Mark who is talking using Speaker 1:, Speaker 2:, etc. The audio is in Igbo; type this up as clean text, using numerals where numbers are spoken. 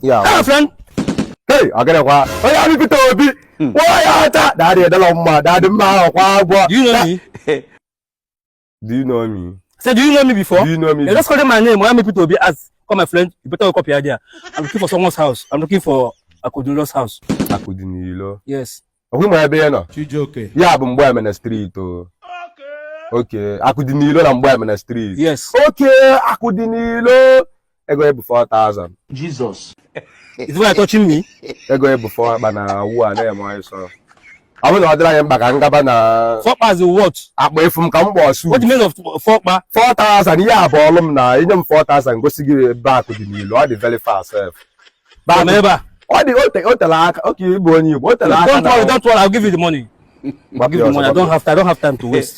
Speaker 1: Yeah.
Speaker 2: Hey, friend.
Speaker 1: Hey, I get what? Oh, yeah, me Toby. Why are that? Daddy, the loma, daddy, ma,
Speaker 2: Do you know me?
Speaker 1: Do you know me?
Speaker 2: Say, do you know me before?
Speaker 1: Do you know me?
Speaker 2: Just call my name. Why me people to be asked? Call my friend. You better copy idea. I'm looking for someone's house. I'm looking for Akudulo's house.
Speaker 1: Akudinilo.
Speaker 2: Yes.
Speaker 1: We might be no.
Speaker 3: Chijoke.
Speaker 1: Yeah, I'm boy in the street. Okay. Akudinilo, I'm boy in the street.
Speaker 2: Yes.
Speaker 1: Okay, Akudinilo. I go here before 4,000.
Speaker 3: Jesus.
Speaker 2: Is why touching me?
Speaker 1: I go here before, but now who are they? My son. I want to order him back and go na.
Speaker 2: 4 as the what?
Speaker 1: Away from Cambodia.
Speaker 2: What do you mean of 4 ba?
Speaker 1: 4,000. Yeah, ballum na. You know 4,000. Go see back with the Nilo. Or the very fast self.
Speaker 2: But never.
Speaker 1: Or the hotel. Okay, Bonnie.
Speaker 2: Don't worry. I'll give you the money. I'll give you the money. I don't have time to waste.